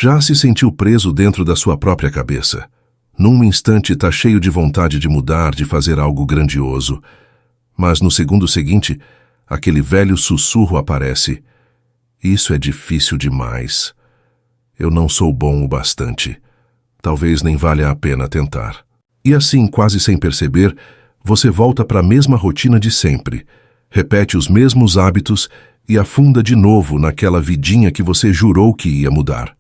Já se sentiu preso dentro da sua própria cabeça? Num instante está cheio de vontade de mudar, de fazer algo grandioso. Mas no segundo seguinte, aquele velho sussurro aparece. Isso é difícil demais. Eu não sou bom o bastante. Talvez nem valha a pena tentar. E assim, quase sem perceber, você volta para a mesma rotina de sempre. Repete os mesmos hábitos e afunda de novo naquela vidinha que você jurou que ia mudar.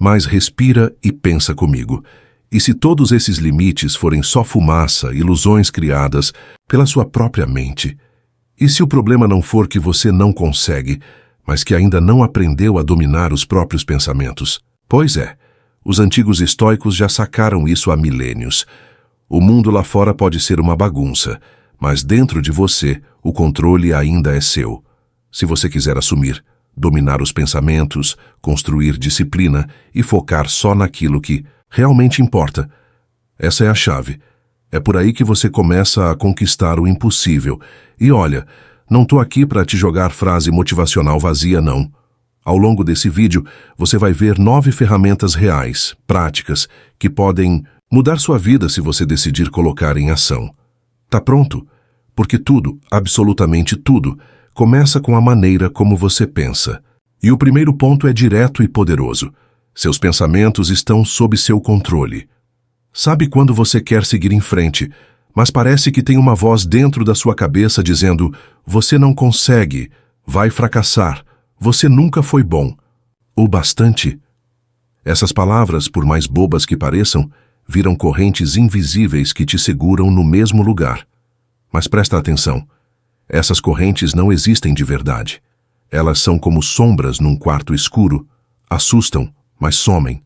Mas respira e pensa comigo. E se todos esses limites forem só fumaça, ilusões criadas pela sua própria mente? E se o problema não for que você não consegue, mas que ainda não aprendeu a dominar os próprios pensamentos? Pois é, os antigos estoicos já sacaram isso há milênios. O mundo lá fora pode ser uma bagunça, mas dentro de você, o controle ainda é seu. Se você quiser assumir, dominar os pensamentos, construir disciplina e focar só naquilo que realmente importa. Essa é a chave. É por aí que você começa a conquistar o impossível. E olha, não tô aqui para te jogar frase motivacional vazia, não. Ao longo desse vídeo, você vai ver 9 ferramentas reais, práticas, que podem mudar sua vida se você decidir colocar em ação. Tá pronto? Porque tudo, absolutamente tudo, começa com a maneira como você pensa. E o primeiro ponto é direto e poderoso. Seus pensamentos estão sob seu controle. Sabe quando você quer seguir em frente, mas parece que tem uma voz dentro da sua cabeça dizendo: você não consegue, vai fracassar, você nunca foi bom, o bastante? Essas palavras, por mais bobas que pareçam, viram correntes invisíveis que te seguram no mesmo lugar. Mas presta atenção, essas correntes não existem de verdade. Elas são como sombras num quarto escuro, assustam, mas somem.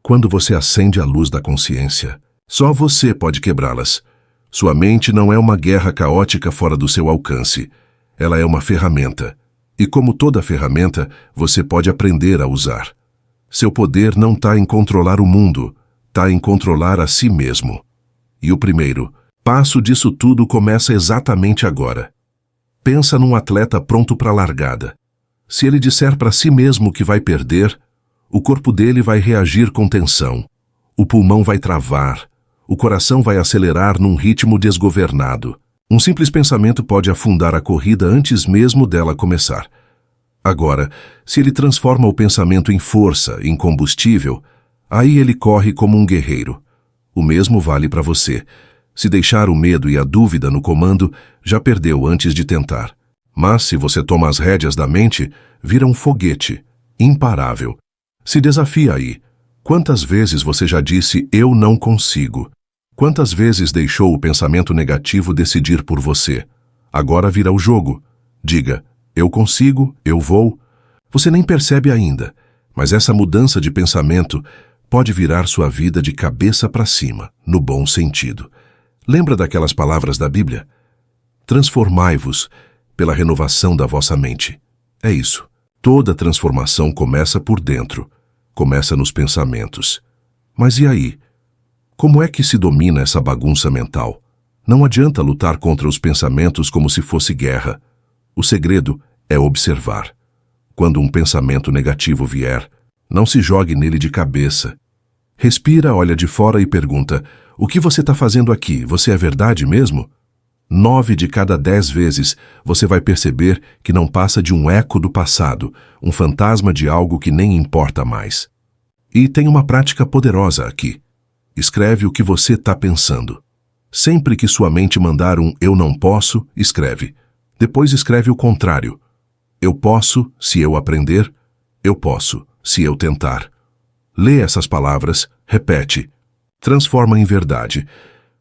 Quando você acende a luz da consciência, só você pode quebrá-las. Sua mente não é uma guerra caótica fora do seu alcance. Ela é uma ferramenta. E como toda ferramenta, você pode aprender a usar. Seu poder não está em controlar o mundo, está em controlar a si mesmo. E o primeiro passo disso tudo começa exatamente agora. Pensa num atleta pronto para a largada. Se ele disser para si mesmo que vai perder, o corpo dele vai reagir com tensão, o pulmão vai travar, o coração vai acelerar num ritmo desgovernado. Um simples pensamento pode afundar a corrida antes mesmo dela começar. Agora, se ele transforma o pensamento em força, em combustível, aí ele corre como um guerreiro. O mesmo vale para você. Se deixar o medo e a dúvida no comando, já perdeu antes de tentar. Mas se você toma as rédeas da mente, vira um foguete, imparável. Se desafia aí. Quantas vezes você já disse, eu não consigo? Quantas vezes deixou o pensamento negativo decidir por você? Agora vira o jogo. Diga, eu consigo, eu vou. Você nem percebe ainda, mas essa mudança de pensamento pode virar sua vida de cabeça para cima, no bom sentido. Lembra daquelas palavras da Bíblia? Transformai-vos pela renovação da vossa mente. É isso. Toda transformação começa por dentro, começa nos pensamentos. Mas e aí? Como é que se domina essa bagunça mental? Não adianta lutar contra os pensamentos como se fosse guerra. O segredo é observar. Quando um pensamento negativo vier, não se jogue nele de cabeça. Respira, olha de fora e pergunta, o que você está fazendo aqui? Você é verdade mesmo? 9 de cada 10 vezes você vai perceber que não passa de um eco do passado, um fantasma de algo que nem importa mais. E tem uma prática poderosa aqui. Escreve o que você está pensando. Sempre que sua mente mandar um eu não posso, escreve. Depois escreve o contrário. Eu posso, se eu aprender. Eu posso, se eu tentar. Lê essas palavras, repete. Transforma em verdade.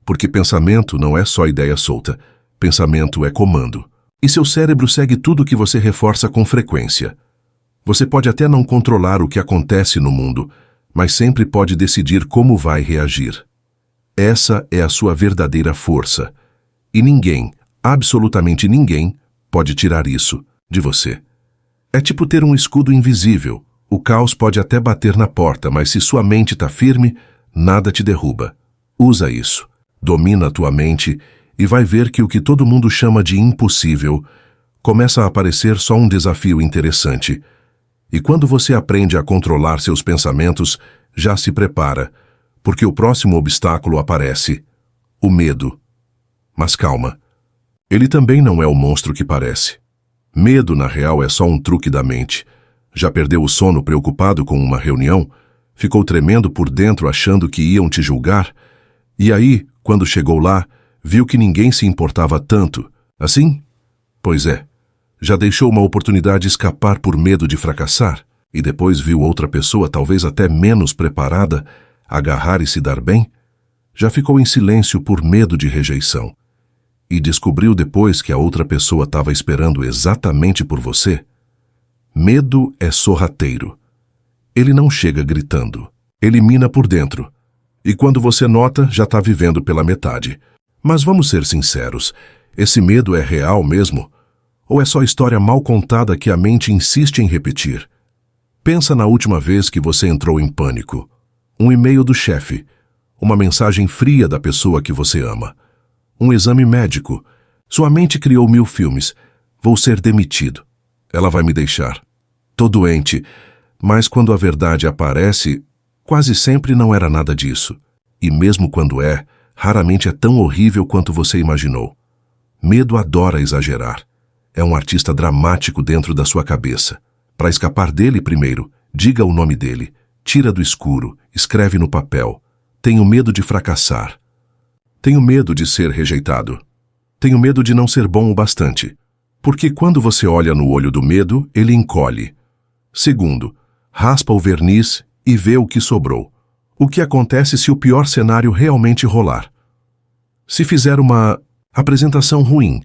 Porque pensamento não é só ideia solta. Pensamento é comando. E seu cérebro segue tudo que você reforça com frequência. Você pode até não controlar o que acontece no mundo, mas sempre pode decidir como vai reagir. Essa é a sua verdadeira força. E ninguém, absolutamente ninguém, pode tirar isso de você. É tipo ter um escudo invisível. O caos pode até bater na porta, mas se sua mente está firme, nada te derruba. Usa isso. Domina a tua mente e vai ver que o que todo mundo chama de impossível começa a aparecer só um desafio interessante. E quando você aprende a controlar seus pensamentos, já se prepara, porque o próximo obstáculo aparece: o medo. Mas calma, ele também não é o monstro que parece. Medo, na real, é só um truque da mente. Já perdeu o sono preocupado com uma reunião? Ficou tremendo por dentro achando que iam te julgar? E aí, quando chegou lá, viu que ninguém se importava tanto? Assim? Pois é. Já deixou uma oportunidade escapar por medo de fracassar? E depois viu outra pessoa, talvez até menos preparada, agarrar e se dar bem? Já ficou em silêncio por medo de rejeição? E descobriu depois que a outra pessoa estava esperando exatamente por você? Medo é sorrateiro. Ele não chega gritando. Ele mina por dentro. E quando você nota, já está vivendo pela metade. Mas vamos ser sinceros, esse medo é real mesmo? Ou é só história mal contada que a mente insiste em repetir? Pensa na última vez que você entrou em pânico. Um e-mail do chefe. Uma mensagem fria da pessoa que você ama. Um exame médico. Sua mente criou 1000 filmes. Vou ser demitido. Ela vai me deixar. Tô doente. Mas quando a verdade aparece, quase sempre não era nada disso. E mesmo quando é, raramente é tão horrível quanto você imaginou. Medo adora exagerar. É um artista dramático dentro da sua cabeça. Para escapar dele primeiro, diga o nome dele, tira do escuro, escreve no papel. Tenho medo de fracassar. Tenho medo de ser rejeitado. Tenho medo de não ser bom o bastante. Porque quando você olha no olho do medo, ele encolhe. Segundo, raspa o verniz e vê o que sobrou. O que acontece se o pior cenário realmente rolar? Se fizer uma apresentação ruim,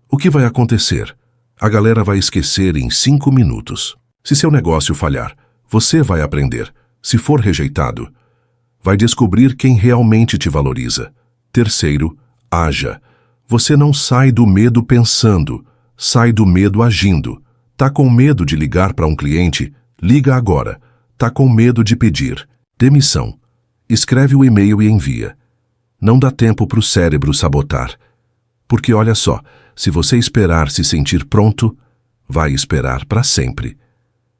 o que vai acontecer? A galera vai esquecer em 5 minutos. Se seu negócio falhar, você vai aprender. Se for rejeitado, vai descobrir quem realmente te valoriza. Terceiro, haja. Você não sai do medo pensando, sai do medo agindo. Tá com medo de ligar para um cliente? Liga agora. Tá com medo de pedir demissão? Escreve o e-mail e envia. Não dá tempo para o cérebro sabotar. Porque olha só, se você esperar se sentir pronto, vai esperar para sempre.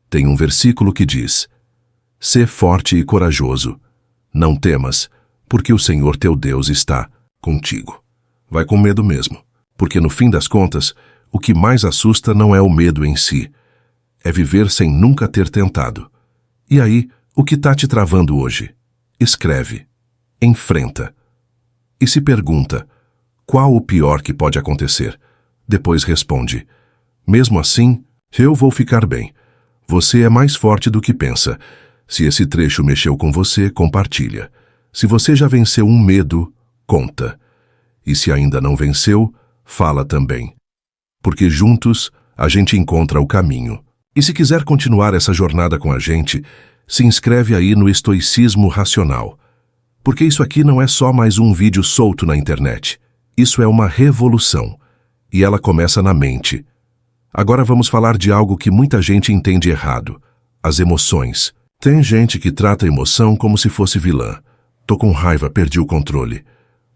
Tem um versículo que diz: sê forte e corajoso. Não temas, porque o Senhor teu Deus está contigo. Vai com medo mesmo, porque no fim das contas, o que mais assusta não é o medo em si, é viver sem nunca ter tentado. E aí, o que está te travando hoje? Escreve, enfrenta. E se pergunta, qual o pior que pode acontecer? Depois responde, mesmo assim, eu vou ficar bem. Você é mais forte do que pensa. Se esse trecho mexeu com você, compartilha. Se você já venceu um medo, conta. E se ainda não venceu, fala também. Porque juntos a gente encontra o caminho. E se quiser continuar essa jornada com a gente, se inscreve aí no Estoicismo Racional. Porque isso aqui não é só mais um vídeo solto na internet. Isso é uma revolução. E ela começa na mente. Agora vamos falar de algo que muita gente entende errado. As emoções. Tem gente que trata a emoção como se fosse vilã. Tô com raiva, perdi o controle.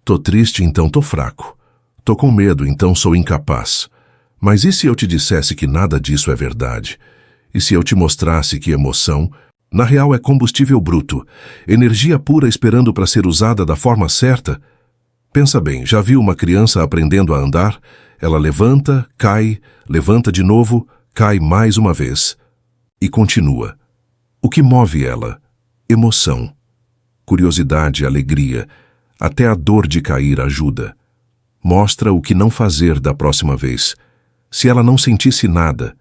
Tô triste, então tô fraco. Tô com medo, então sou incapaz. Mas e se eu te dissesse que nada disso é verdade? E se eu te mostrasse que emoção, na real, é combustível bruto, energia pura esperando para ser usada da forma certa? Pensa bem, já viu uma criança aprendendo a andar? Ela levanta, cai, levanta de novo, cai mais uma vez. E continua. O que move ela? Emoção. Curiosidade, alegria. Até a dor de cair ajuda. Mostra o que não fazer da próxima vez. Se ela não sentisse nada,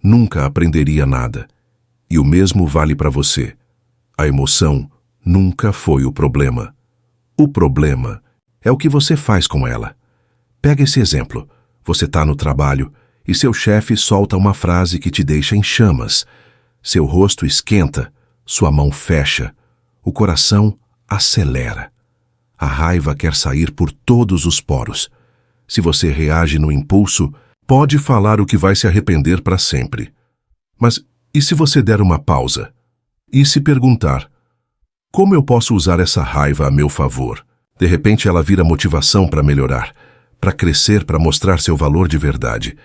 nunca aprenderia nada. E o mesmo vale para você. A emoção nunca foi o problema. O problema é o que você faz com ela. Pega esse exemplo. Você está no trabalho e seu chefe solta uma frase que te deixa em chamas. Seu rosto esquenta, sua mão fecha, o coração acelera. A raiva quer sair por todos os poros. Se você reage no impulso, pode falar o que vai se arrepender para sempre. Mas e se você der uma pausa? E se perguntar, como eu posso usar essa raiva a meu favor? De repente ela vira motivação para melhorar, para crescer, para mostrar seu valor de verdade.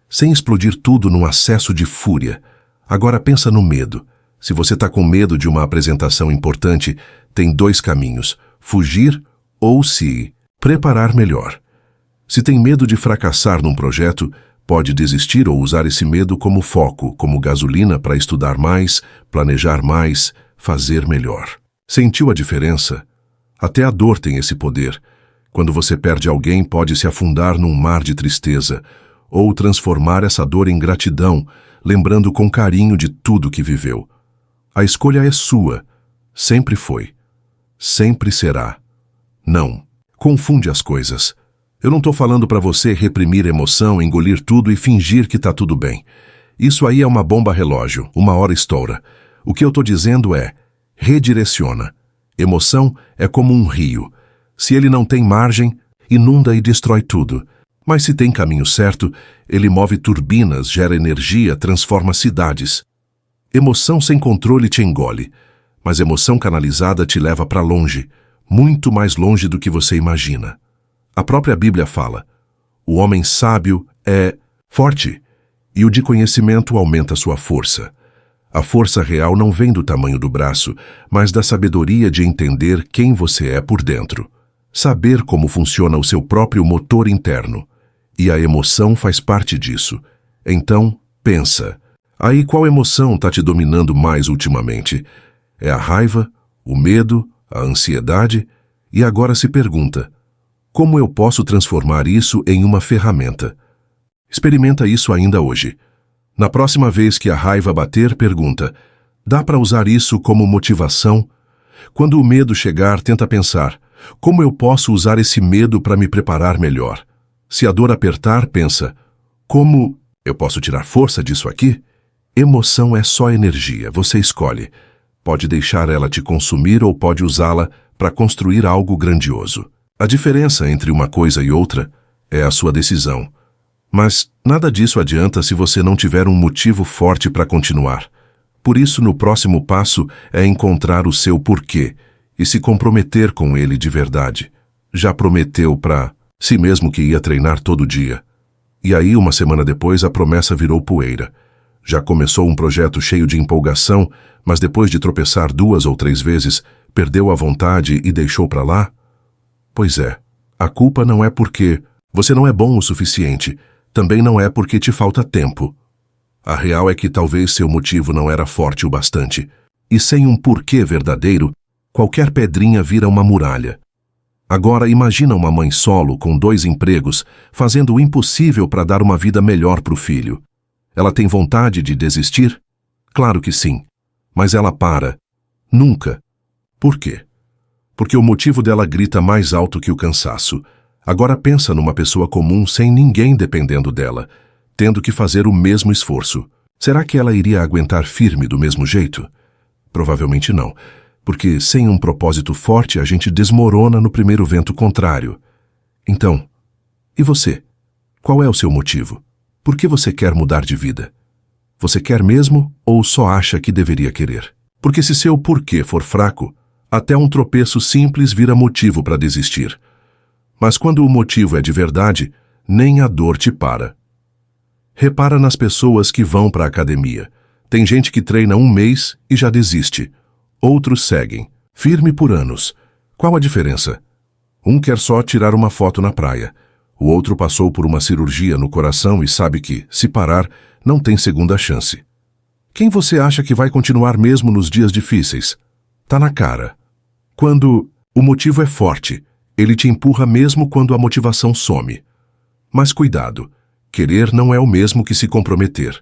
Sem explodir tudo num acesso de fúria, Agora pensa no medo. Se você está com medo de uma apresentação importante, tem dois caminhos: fugir ou se preparar melhor. Se tem medo de fracassar num projeto, pode desistir ou usar esse medo como foco, como gasolina para estudar mais, planejar mais, fazer melhor. Sentiu a diferença? Até a dor tem esse poder. Quando você perde alguém, pode se afundar num mar de tristeza, ou transformar essa dor em gratidão, lembrando com carinho de tudo que viveu. A escolha é sua. Sempre foi. Sempre será. Não. Confunde as coisas. Eu não estou falando para você reprimir emoção, engolir tudo e fingir que está tudo bem. Isso aí é uma bomba relógio, uma hora estoura. O que eu estou dizendo é: redireciona. Emoção é como um rio. Se ele não tem margem, inunda e destrói tudo. Mas se tem caminho certo, ele move turbinas, gera energia, transforma cidades. Emoção sem controle te engole, mas emoção canalizada te leva para longe, muito mais longe do que você imagina. A própria Bíblia fala: o homem sábio é forte, e o de conhecimento aumenta sua força. A força real não vem do tamanho do braço, mas da sabedoria de entender quem você é por dentro. Saber como funciona o seu próprio motor interno. E a emoção faz parte disso. Então, pensa. Aí qual emoção está te dominando mais ultimamente? É a raiva, o medo, a ansiedade? E agora se pergunta: como eu posso transformar isso em uma ferramenta? Experimenta isso ainda hoje. Na próxima vez que a raiva bater, pergunta: dá para usar isso como motivação? Quando o medo chegar, tenta pensar: como eu posso usar esse medo para me preparar melhor? Se a dor apertar, pensa: como eu posso tirar força disso aqui? Emoção é só energia, você escolhe. Pode deixar ela te consumir ou pode usá-la para construir algo grandioso. A diferença entre uma coisa e outra é a sua decisão. Mas nada disso adianta se você não tiver um motivo forte para continuar. Por isso, no próximo passo é encontrar o seu porquê e se comprometer com ele de verdade. Já prometeu para si mesmo que ia treinar todo dia. E aí, uma semana depois, a promessa virou poeira. Já começou um projeto cheio de empolgação, mas depois de tropeçar 2 ou 3 vezes, perdeu a vontade e deixou para lá? Pois é, a culpa não é porque você não é bom o suficiente, também não é porque te falta tempo. A real é que talvez seu motivo não era forte o bastante, e sem um porquê verdadeiro, qualquer pedrinha vira uma muralha. Agora imagina uma mãe solo com 2 empregos, fazendo o impossível para dar uma vida melhor para o filho. Ela tem vontade de desistir? Claro que sim. Mas ela para. Nunca. Por quê? Porque o motivo dela grita mais alto que o cansaço. Agora pensa numa pessoa comum sem ninguém dependendo dela, tendo que fazer o mesmo esforço. Será que ela iria aguentar firme do mesmo jeito? Provavelmente não, porque sem um propósito forte a gente desmorona no primeiro vento contrário. Então, e você? Qual é o seu motivo? Por que você quer mudar de vida? Você quer mesmo ou só acha que deveria querer? Porque se seu porquê for fraco, até um tropeço simples vira motivo para desistir. Mas quando o motivo é de verdade, nem a dor te para. Repara nas pessoas que vão para a academia. Tem gente que treina 1 mês e já desiste. Outros seguem, firme por anos. Qual a diferença? Um quer só tirar uma foto na praia. O outro passou por uma cirurgia no coração e sabe que, se parar, não tem segunda chance. Quem você acha que vai continuar mesmo nos dias difíceis? Tá na cara. Quando o motivo é forte, ele te empurra mesmo quando a motivação some. Mas cuidado, querer não é o mesmo que se comprometer.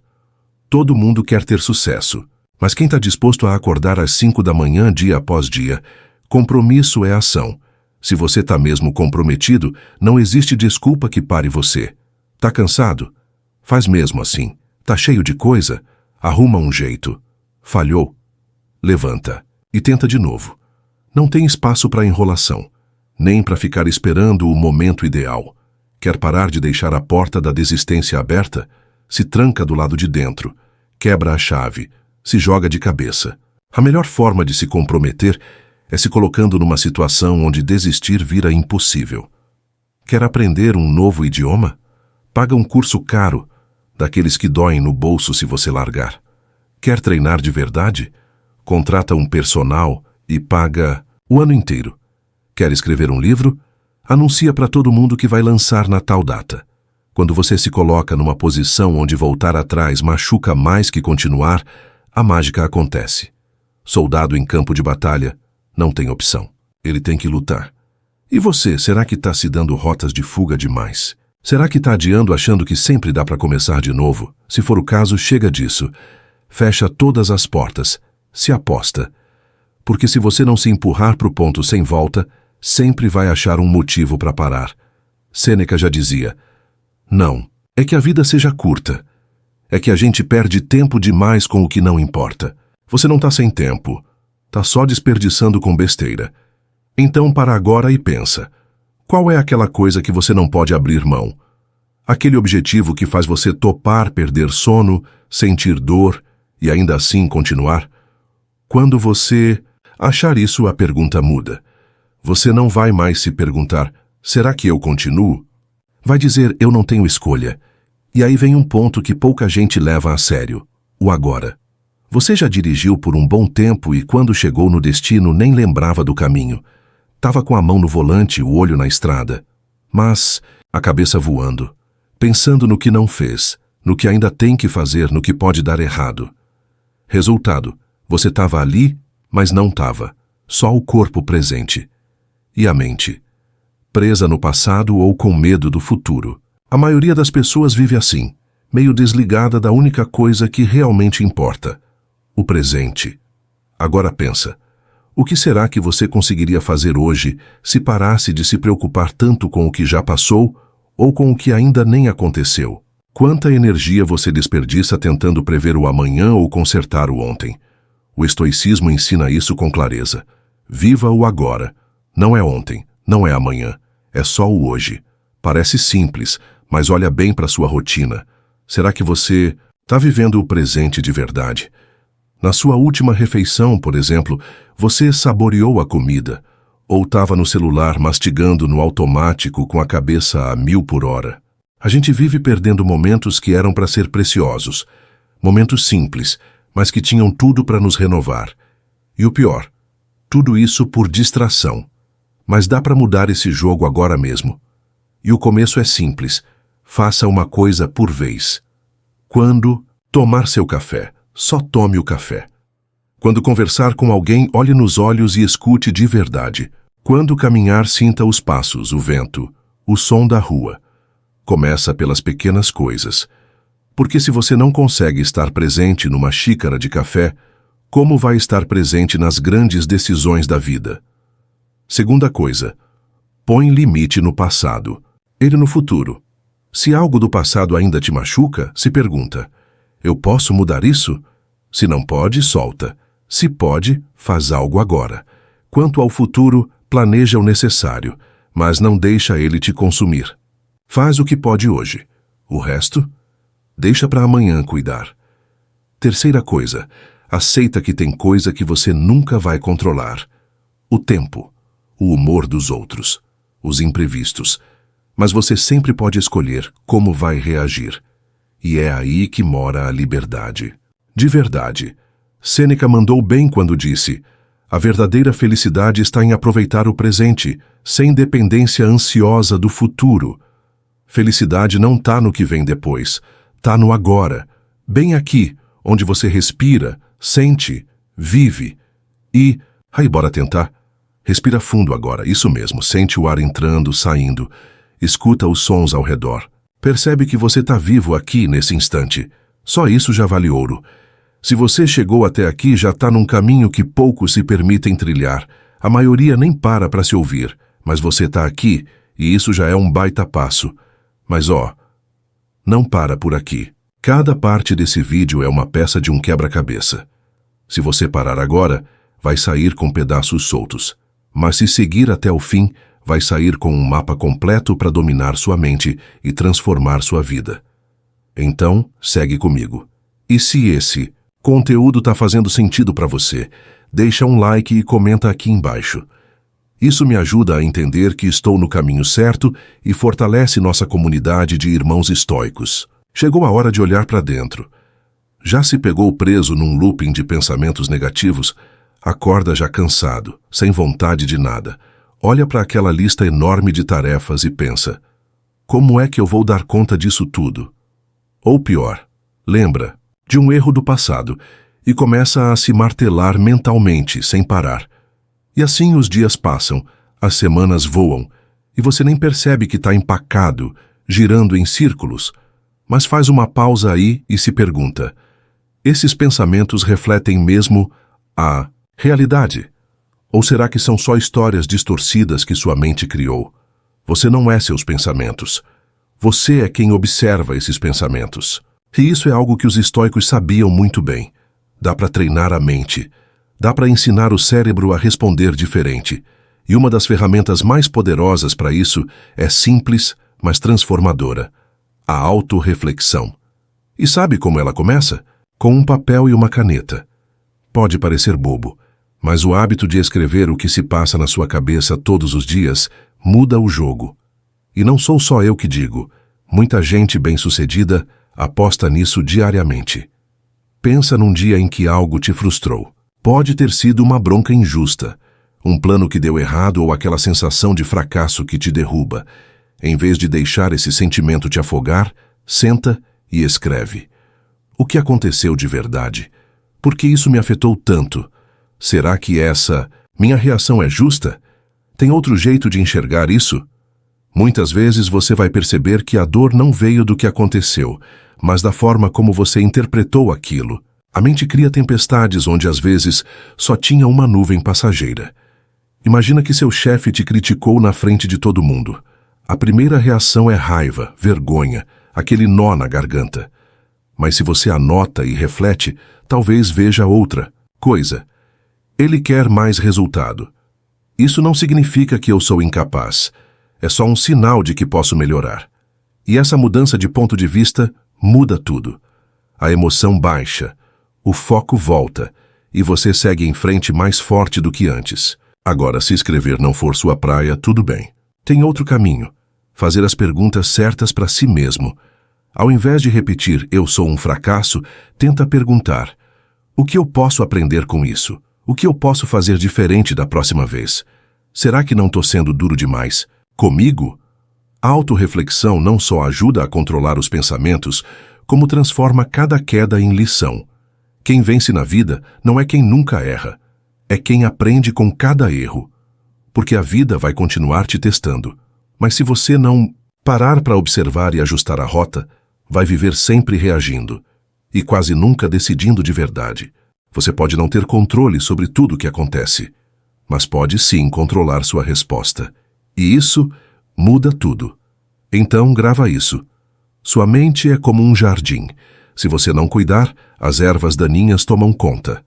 Todo mundo quer ter sucesso, mas quem está disposto a acordar às 5 da manhã dia após dia? Compromisso é ação. Se você está mesmo comprometido, não existe desculpa que pare você. Tá cansado? Faz mesmo assim. Tá cheio de coisa? Arruma um jeito. Falhou? Levanta e tenta de novo. Não tem espaço para enrolação, nem para ficar esperando o momento ideal. Quer parar de deixar a porta da desistência aberta? Se tranca do lado de dentro, quebra a chave, se joga de cabeça. A melhor forma de se comprometer é se colocando numa situação onde desistir vira impossível. Quer aprender um novo idioma? Paga um curso caro, daqueles que doem no bolso se você largar. Quer treinar de verdade? Contrata um personal e paga o ano inteiro. Quer escrever um livro? Anuncia para todo mundo que vai lançar na tal data. Quando você se coloca numa posição onde voltar atrás machuca mais que continuar, a mágica acontece. Soldado em campo de batalha não tem opção. Ele tem que lutar. E você, será que está se dando rotas de fuga demais? Será que está adiando achando que sempre dá para começar de novo? Se for o caso, chega disso. Fecha todas as portas. Se aposta. Porque se você não se empurrar para o ponto sem volta, sempre vai achar um motivo para parar. Sêneca já dizia: não, é que a vida seja curta. É que a gente perde tempo demais com o que não importa. Você não está sem tempo. Está só desperdiçando com besteira. Então para agora e pensa. Qual é aquela coisa que você não pode abrir mão? Aquele objetivo que faz você topar perder sono, sentir dor e ainda assim continuar? Quando você achar isso, a pergunta muda. Você não vai mais se perguntar: será que eu continuo? Vai dizer: eu não tenho escolha. E aí vem um ponto que pouca gente leva a sério: o agora. Você já dirigiu por um bom tempo e quando chegou no destino nem lembrava do caminho. Tava com a mão no volante, o olho na estrada. Mas a cabeça voando, pensando no que não fez, no que ainda tem que fazer, no que pode dar errado. Resultado: você estava ali, mas não estava. Só o corpo presente. E a mente? Presa no passado ou com medo do futuro. A maioria das pessoas vive assim, meio desligada da única coisa que realmente importa: o presente. Agora pensa, o que será que você conseguiria fazer hoje se parasse de se preocupar tanto com o que já passou ou com o que ainda nem aconteceu? Quanta energia você desperdiça tentando prever o amanhã ou consertar o ontem? O estoicismo ensina isso com clareza. Viva o agora. Não é ontem, não é amanhã. É só o hoje. Parece simples, mas olha bem para sua rotina. Será que você está vivendo o presente de verdade? Na sua última refeição, por exemplo, você saboreou a comida ou estava no celular mastigando no automático com a cabeça a 1000 por hora? A gente vive perdendo momentos que eram para ser preciosos. Momentos simples, mas que tinham tudo para nos renovar. E o pior, tudo isso por distração. Mas dá para mudar esse jogo agora mesmo. E o começo é simples. Faça uma coisa por vez. Quando tomar seu café, só tome o café. Quando conversar com alguém, olhe nos olhos e escute de verdade. Quando caminhar, sinta os passos, o vento, o som da rua. Começa pelas pequenas coisas. Porque se você não consegue estar presente numa xícara de café, como vai estar presente nas grandes decisões da vida? Segunda coisa, põe limite no passado, ele no futuro. Se algo do passado ainda te machuca, se pergunta: eu posso mudar isso? Se não pode, solta. Se pode, faz algo agora. Quanto ao futuro, planeja o necessário, mas não deixa ele te consumir. Faz o que pode hoje. O resto, deixa para amanhã cuidar. Terceira coisa, aceita que tem coisa que você nunca vai controlar. O tempo. O humor dos outros, os imprevistos. Mas você sempre pode escolher como vai reagir. E é aí que mora a liberdade. De verdade, Sêneca mandou bem quando disse: a verdadeira felicidade está em aproveitar o presente, sem dependência ansiosa do futuro. Felicidade não está no que vem depois, está no agora, bem aqui, onde você respira, sente, vive. E, aí bora tentar? Respira fundo agora, isso mesmo, sente o ar entrando, saindo. Escuta os sons ao redor. Percebe que você está vivo aqui nesse instante. Só isso já vale ouro. Se você chegou até aqui, já está num caminho que poucos se permitem trilhar. A maioria nem para se ouvir, mas você está aqui e isso já é um baita passo. Mas não para por aqui. Cada parte desse vídeo é uma peça de um quebra-cabeça. Se você parar agora, vai sair com pedaços soltos. Mas se seguir até o fim, vai sair com um mapa completo para dominar sua mente e transformar sua vida. Então, segue comigo. E se esse conteúdo está fazendo sentido para você, deixa um like e comenta aqui embaixo. Isso me ajuda a entender que estou no caminho certo e fortalece nossa comunidade de irmãos estoicos. Chegou a hora de olhar para dentro. Já se pegou preso num looping de pensamentos negativos? Acorda já cansado, sem vontade de nada. Olha para aquela lista enorme de tarefas e pensa: como é que eu vou dar conta disso tudo? Ou pior, lembra de um erro do passado e começa a se martelar mentalmente, sem parar. E assim os dias passam, as semanas voam, e você nem percebe que está empacado, girando em círculos, mas faz uma pausa aí e se pergunta: esses pensamentos refletem mesmo a realidade? Ou será que são só histórias distorcidas que sua mente criou? Você não é seus pensamentos. Você é quem observa esses pensamentos. E isso é algo que os estoicos sabiam muito bem. Dá para treinar a mente. Dá para ensinar o cérebro a responder diferente. E uma das ferramentas mais poderosas para isso é simples, mas transformadora: a autorreflexão. E sabe como ela começa? Com um papel e uma caneta. Pode parecer bobo, mas o hábito de escrever o que se passa na sua cabeça todos os dias muda o jogo. E não sou só eu que digo. Muita gente bem-sucedida aposta nisso diariamente. Pensa num dia em que algo te frustrou. Pode ter sido uma bronca injusta, um plano que deu errado ou aquela sensação de fracasso que te derruba. Em vez de deixar esse sentimento te afogar, senta e escreve. O que aconteceu de verdade? Por que isso me afetou tanto? Será que essa minha reação é justa? Tem outro jeito de enxergar isso? Muitas vezes você vai perceber que a dor não veio do que aconteceu, mas da forma como você interpretou aquilo. A mente cria tempestades onde às vezes só tinha uma nuvem passageira. Imagina que seu chefe te criticou na frente de todo mundo. A primeira reação é raiva, vergonha, aquele nó na garganta. Mas se você anota e reflete, talvez veja outra coisa. Ele quer mais resultado. Isso não significa que eu sou incapaz. É só um sinal de que posso melhorar. E essa mudança de ponto de vista muda tudo. A emoção baixa, o foco volta, e você segue em frente mais forte do que antes. Agora, se escrever não for sua praia, tudo bem. Tem outro caminho: fazer as perguntas certas para si mesmo. Ao invés de repetir "eu sou um fracasso", tenta perguntar: o que eu posso aprender com isso? O que eu posso fazer diferente da próxima vez? Será que não estou sendo duro demais comigo? A autorreflexão não só ajuda a controlar os pensamentos, como transforma cada queda em lição. Quem vence na vida não é quem nunca erra, é quem aprende com cada erro. Porque a vida vai continuar te testando. Mas se você não parar para observar e ajustar a rota, vai viver sempre reagindo e quase nunca decidindo de verdade. Você pode não ter controle sobre tudo o que acontece, mas pode sim controlar sua resposta. E isso muda tudo. Então grava isso. Sua mente é como um jardim. Se você não cuidar, as ervas daninhas tomam conta.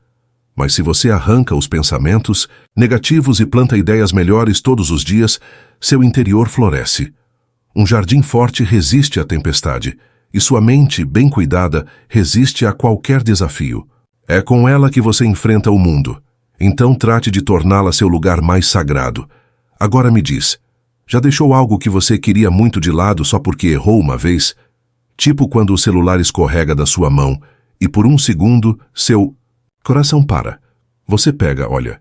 Mas se você arranca os pensamentos negativos e planta ideias melhores todos os dias, seu interior floresce. Um jardim forte resiste à tempestade, e sua mente, bem cuidada, resiste a qualquer desafio. É com ela que você enfrenta o mundo. Então trate de torná-la seu lugar mais sagrado. Agora me diz, já deixou algo que você queria muito de lado só porque errou uma vez? Tipo quando o celular escorrega da sua mão e por um segundo seu coração para. Você pega, olha.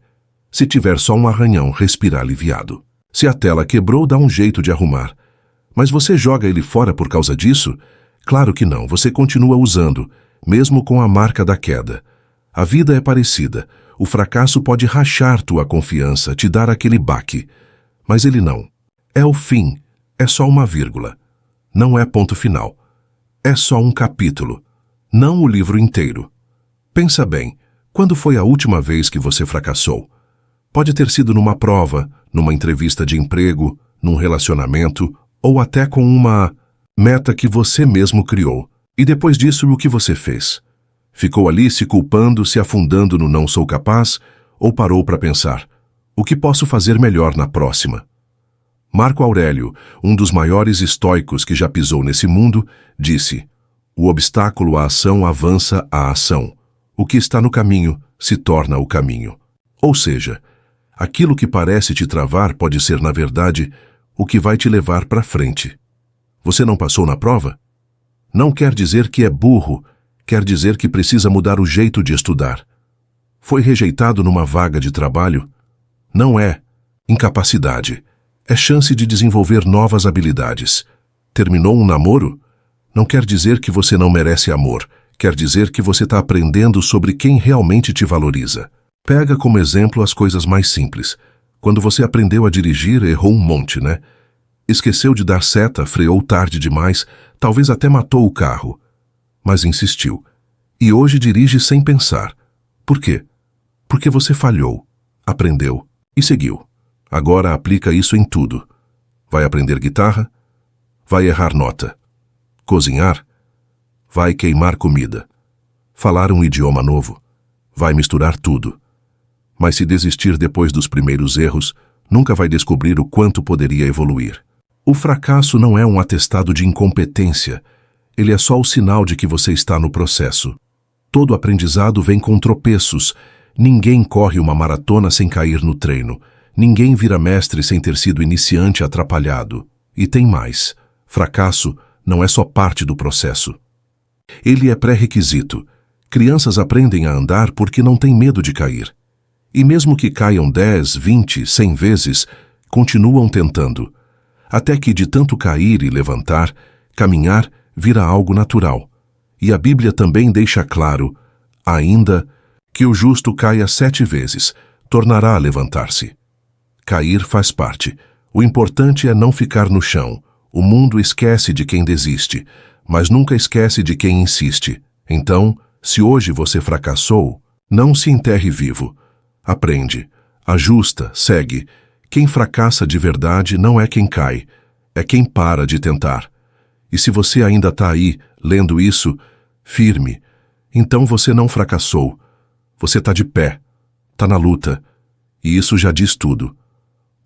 Se tiver só um arranhão, respira aliviado. Se a tela quebrou, dá um jeito de arrumar. Mas você joga ele fora por causa disso? Claro que não, você continua usando, mesmo com a marca da queda. A vida é parecida. O fracasso pode rachar tua confiança, te dar aquele baque. Mas ele não. É o fim. É só uma vírgula. Não é ponto final. É só um capítulo. Não o livro inteiro. Pensa bem, quando foi a última vez que você fracassou? Pode ter sido numa prova, numa entrevista de emprego, num relacionamento, ou até com uma meta que você mesmo criou. E depois disso, o que você fez? Ficou ali se culpando, se afundando no não sou capaz, ou parou para pensar: o que posso fazer melhor na próxima? Marco Aurélio, um dos maiores estoicos que já pisou nesse mundo, disse: o obstáculo à ação avança a ação. O que está no caminho se torna o caminho. Ou seja, aquilo que parece te travar pode ser, na verdade, o que vai te levar para frente. Você não passou na prova? Não quer dizer que é burro, Quer dizer que precisa mudar o jeito de estudar. Foi rejeitado numa vaga de trabalho? Não é incapacidade. É chance de desenvolver novas habilidades. Terminou um namoro? Não quer dizer que você não merece amor. Quer dizer que você está aprendendo sobre quem realmente te valoriza. Pega como exemplo as coisas mais simples. Quando você aprendeu a dirigir, errou um monte, né? Esqueceu de dar seta, freou tarde demais, talvez até matou o carro. Mas insistiu. E hoje dirige sem pensar. Por quê? Porque você falhou, aprendeu e seguiu. Agora aplica isso em tudo. Vai aprender guitarra? Vai errar nota. Cozinhar? Vai queimar comida. Falar um idioma novo? Vai misturar tudo. Mas se desistir depois dos primeiros erros, nunca vai descobrir o quanto poderia evoluir. O fracasso não é um atestado de incompetência. Ele é só o sinal de que você está no processo. Todo aprendizado vem com tropeços. Ninguém corre uma maratona sem cair no treino. Ninguém vira mestre sem ter sido iniciante atrapalhado. E tem mais. Fracasso não é só parte do processo. Ele é pré-requisito. Crianças aprendem a andar porque não têm medo de cair. E mesmo que caiam 10, 20, 100 vezes, continuam tentando. Até que de tanto cair e levantar, caminhar vira algo natural. E a Bíblia também deixa claro, ainda que o justo caia 7 vezes, tornará a levantar-se. Cair faz parte. O importante é não ficar no chão. O mundo esquece de quem desiste, mas nunca esquece de quem insiste. Então, se hoje você fracassou, não se enterre vivo. Aprende, ajusta, segue. Quem fracassa de verdade não é quem cai, é quem para de tentar. E se você ainda está aí, lendo isso, firme, então você não fracassou. Você está de pé, está na luta, e isso já diz tudo.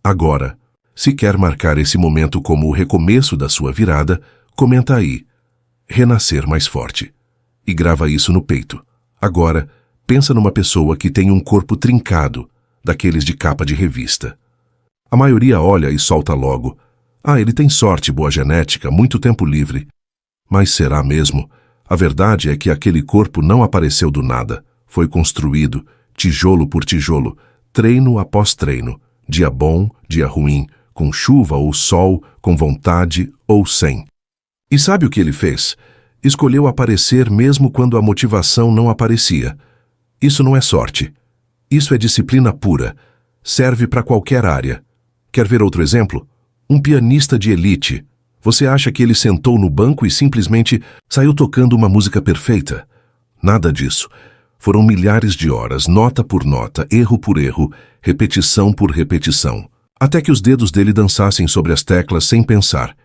Agora, se quer marcar esse momento como o recomeço da sua virada, comenta aí, renascer mais forte. E grava isso no peito. Agora, pensa numa pessoa que tem um corpo trincado, daqueles de capa de revista. A maioria olha e solta logo. Ah, ele tem sorte, boa genética, muito tempo livre. Mas será mesmo? A verdade é que aquele corpo não apareceu do nada. Foi construído, tijolo por tijolo, treino após treino, dia bom, dia ruim, com chuva ou sol, com vontade ou sem. E sabe o que ele fez? Escolheu aparecer mesmo quando a motivação não aparecia. Isso não é sorte. Isso é disciplina pura. Serve para qualquer área. Quer ver outro exemplo? Um pianista de elite. Você acha que ele sentou no banco e simplesmente saiu tocando uma música perfeita? Nada disso. Foram milhares de horas, nota por nota, erro por erro, repetição por repetição, até que os dedos dele dançassem sobre as teclas sem pensar.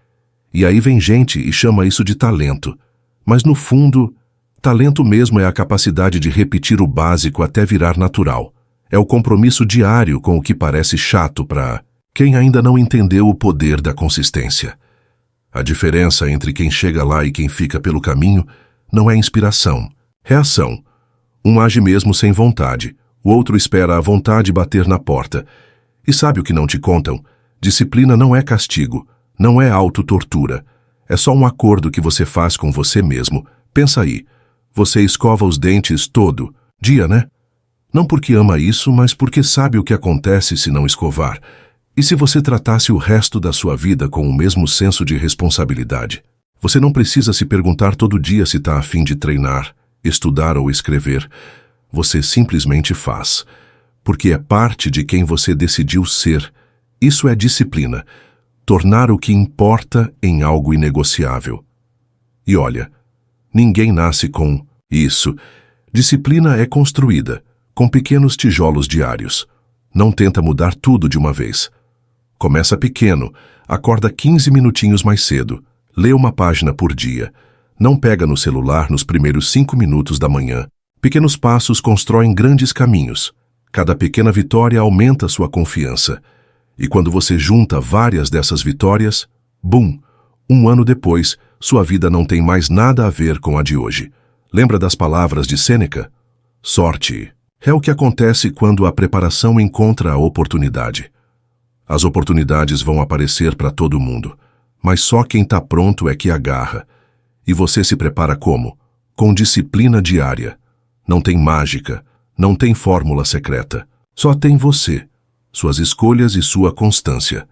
E aí vem gente e chama isso de talento. Mas no fundo, talento mesmo é a capacidade de repetir o básico até virar natural. É o compromisso diário com o que parece chato para quem ainda não entendeu o poder da consistência. A diferença entre quem chega lá e quem fica pelo caminho não é inspiração, é ação. Um age mesmo sem vontade, o outro espera a vontade bater na porta. E sabe o que não te contam? Disciplina não é castigo, não é autotortura. É só um acordo que você faz com você mesmo. Pensa aí, você escova os dentes todo dia, né? Não porque ama isso, mas porque sabe o que acontece se não escovar. E se você tratasse o resto da sua vida com o mesmo senso de responsabilidade? Você não precisa se perguntar todo dia se está a fim de treinar, estudar ou escrever. Você simplesmente faz, porque é parte de quem você decidiu ser. Isso é disciplina, tornar o que importa em algo inegociável. E olha, ninguém nasce com isso. Disciplina é construída, com pequenos tijolos diários. Não tenta mudar tudo de uma vez. Começa pequeno, acorda 15 minutinhos mais cedo, lê uma página por dia. Não pega no celular nos primeiros 5 minutos da manhã. Pequenos passos constroem grandes caminhos. Cada pequena vitória aumenta sua confiança. E quando você junta várias dessas vitórias, bum! 1 ano depois, sua vida não tem mais nada a ver com a de hoje. Lembra das palavras de Sêneca? Sorte é o que acontece quando a preparação encontra a oportunidade. As oportunidades vão aparecer para todo mundo, mas só quem está pronto é que agarra. E você se prepara como? com disciplina diária. Não tem mágica, não tem fórmula secreta. Só tem você, suas escolhas e sua constância.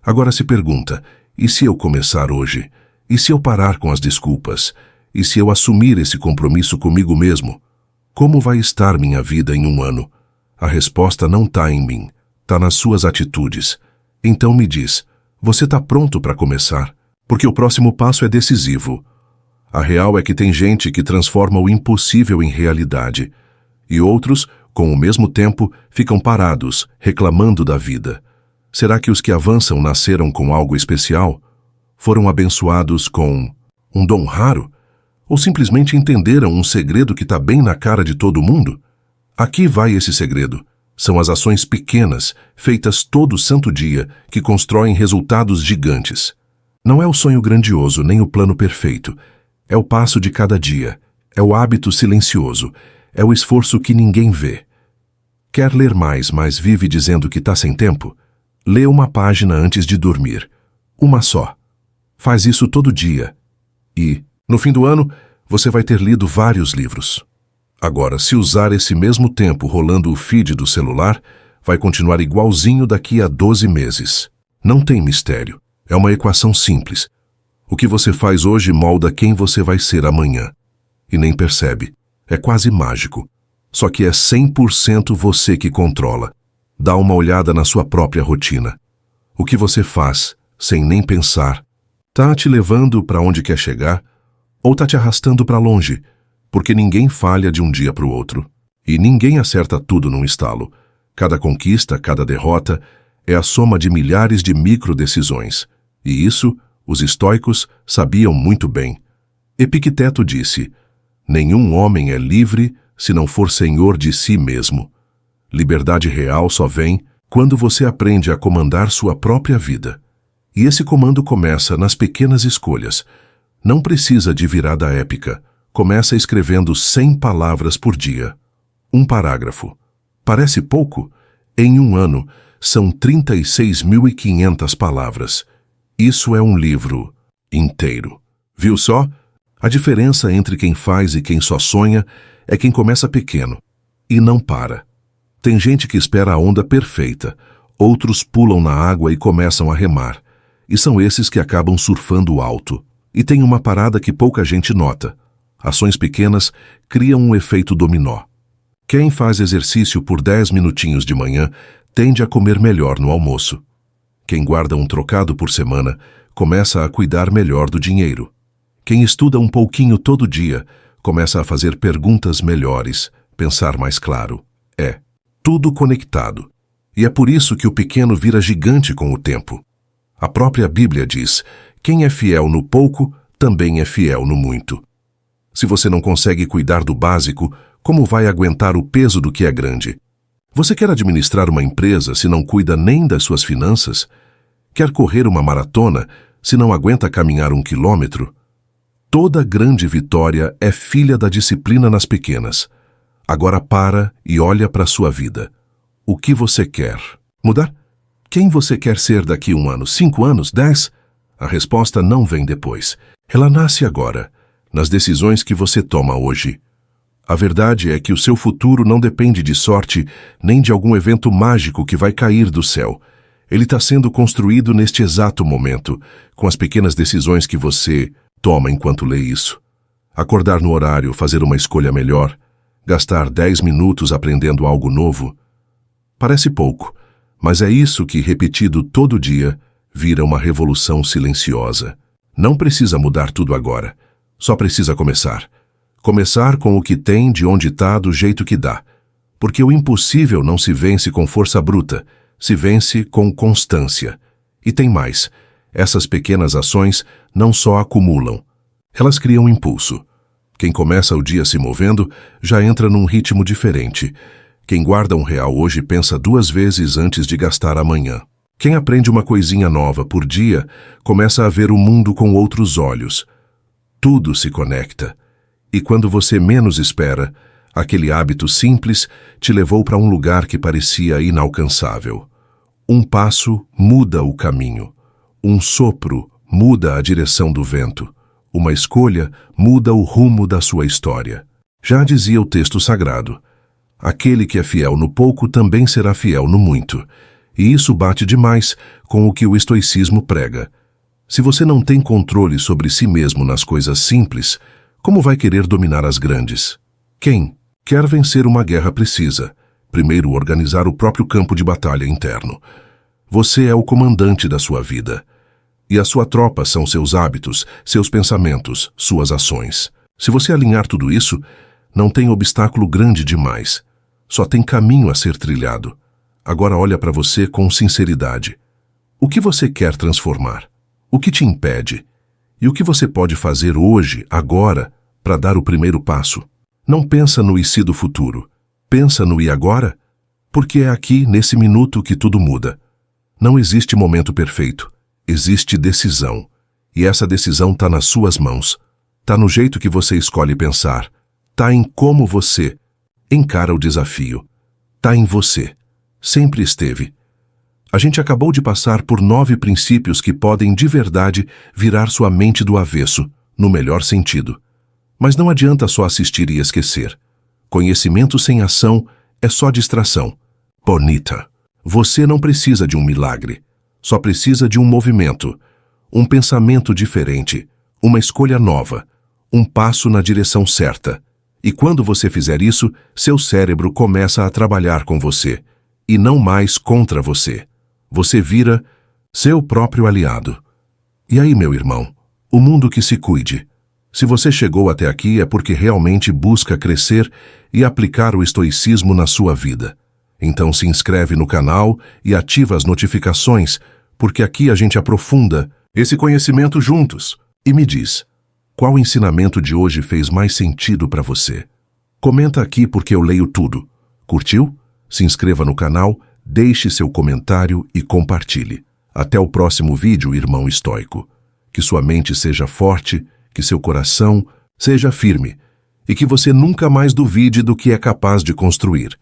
Agora se pergunta, e se eu começar hoje? E se eu parar com as desculpas? E se eu assumir esse compromisso comigo mesmo? Como vai estar minha vida em um ano? A resposta não está em mim, está nas suas atitudes. Então me diz, você está pronto para começar? Porque o próximo passo é decisivo. A real é que tem gente que transforma o impossível em realidade. E outros, com o mesmo tempo, ficam parados, reclamando da vida. Será que os que avançam nasceram com algo especial? Foram abençoados com um dom raro? Ou simplesmente entenderam um segredo que está bem na cara de todo mundo? Aqui vai esse segredo. São as ações pequenas, feitas todo santo dia, que constroem resultados gigantes. Não é o sonho grandioso, nem o plano perfeito. É o passo de cada dia. É o hábito silencioso. É o esforço que ninguém vê. Quer ler mais, mas vive dizendo que está sem tempo? Lê uma página antes de dormir. Uma só. Faz isso todo dia. E, no fim do ano, você vai ter lido vários livros. Agora, se usar esse mesmo tempo rolando o feed do celular, vai continuar igualzinho daqui a 12 meses. Não tem mistério. É uma equação simples. O que você faz hoje molda quem você vai ser amanhã. E nem percebe. É quase mágico. Só que é 100% você que controla. Dá uma olhada na sua própria rotina. O que você faz, sem nem pensar, tá te levando para onde quer chegar ou tá te arrastando para longe? Porque ninguém falha de um dia para o outro. E ninguém acerta tudo num estalo. Cada conquista, cada derrota, é a soma de milhares de microdecisões. E isso, os estoicos sabiam muito bem. Epicteto disse, nenhum homem é livre se não for senhor de si mesmo. Liberdade real só vem quando você aprende a comandar sua própria vida. E esse comando começa nas pequenas escolhas. Não precisa de virada épica. Começa escrevendo 100 palavras por dia. Um parágrafo. Parece pouco? Em um ano, são 36.500 palavras. Isso é um livro inteiro. Viu só? A diferença entre quem faz e quem só sonha é quem começa pequeno e não para. Tem gente que espera a onda perfeita, outros pulam na água e começam a remar. E são esses que acabam surfando alto. E tem uma parada que pouca gente nota. Ações pequenas criam um efeito dominó. Quem faz exercício por 10 minutinhos de manhã tende a comer melhor no almoço. Quem guarda um trocado por semana começa a cuidar melhor do dinheiro. Quem estuda um pouquinho todo dia começa a fazer perguntas melhores, pensar mais claro. É tudo conectado. E é por isso que o pequeno vira gigante com o tempo. A própria Bíblia diz, quem é fiel no pouco, também é fiel no muito. Se você não consegue cuidar do básico, como vai aguentar o peso do que é grande? Você quer administrar uma empresa se não cuida nem das suas finanças? Quer correr uma maratona se não aguenta caminhar 1 quilômetro? Toda grande vitória é filha da disciplina nas pequenas. Agora para e olha para a sua vida. O que você quer? Mudar? Quem você quer ser daqui 1 ano, 5 anos, 10? A resposta não vem depois. Ela nasce agora, nas decisões que você toma hoje. A verdade é que o seu futuro não depende de sorte nem de algum evento mágico que vai cair do céu. Ele está sendo construído neste exato momento, com as pequenas decisões que você toma enquanto lê isso. Acordar no horário, fazer uma escolha melhor, gastar 10 minutos aprendendo algo novo. Parece pouco, mas é isso que, repetido todo dia, vira uma revolução silenciosa. Não precisa mudar tudo agora. Só precisa começar. Começar com o que tem, de onde está, do jeito que dá. Porque o impossível não se vence com força bruta, se vence com constância. E tem mais. Essas pequenas ações não só acumulam, elas criam impulso. Quem começa o dia se movendo já entra num ritmo diferente. Quem guarda R$1 hoje pensa 2 vezes antes de gastar amanhã. Quem aprende uma coisinha nova por dia começa a ver o mundo com outros olhos. Tudo se conecta. E quando você menos espera, aquele hábito simples te levou para um lugar que parecia inalcançável. Um passo muda o caminho. Um sopro muda a direção do vento. Uma escolha muda o rumo da sua história. Já dizia o texto sagrado: aquele que é fiel no pouco também será fiel no muito. E isso bate demais com o que o estoicismo prega. Se você não tem controle sobre si mesmo nas coisas simples, como vai querer dominar as grandes? Quem quer vencer uma guerra precisa primeiro organizar o próprio campo de batalha interno. Você é o comandante da sua vida. E a sua tropa são seus hábitos, seus pensamentos, suas ações. Se você alinhar tudo isso, não tem obstáculo grande demais. Só tem caminho a ser trilhado. Agora olha para você com sinceridade. O que você quer transformar? O que te impede? E o que você pode fazer hoje, agora, para dar o primeiro passo? Não pensa no e se do futuro. Pensa no e agora, porque é aqui, nesse minuto, que tudo muda. Não existe momento perfeito. Existe decisão. E essa decisão está nas suas mãos. Está no jeito que você escolhe pensar. Está em como você encara o desafio. Está em você. Sempre esteve. A gente acabou de passar por 9 princípios que podem, de verdade, virar sua mente do avesso, no melhor sentido. Mas não adianta só assistir e esquecer. Conhecimento sem ação é só distração. Bonita. Você não precisa de um milagre. Só precisa de um movimento, um pensamento diferente, uma escolha nova, um passo na direção certa. E quando você fizer isso, seu cérebro começa a trabalhar com você, e não mais contra você. Você vira seu próprio aliado. E aí, meu irmão, o mundo que se cuide. Se você chegou até aqui é porque realmente busca crescer e aplicar o estoicismo na sua vida. Então se inscreve no canal e ativa as notificações, porque aqui a gente aprofunda esse conhecimento juntos. E me diz, qual ensinamento de hoje fez mais sentido para você? Comenta aqui porque eu leio tudo. Curtiu? Se inscreva no canal, deixe seu comentário e compartilhe. Até o próximo vídeo, irmão estoico. Que sua mente seja forte, que seu coração seja firme e que você nunca mais duvide do que é capaz de construir.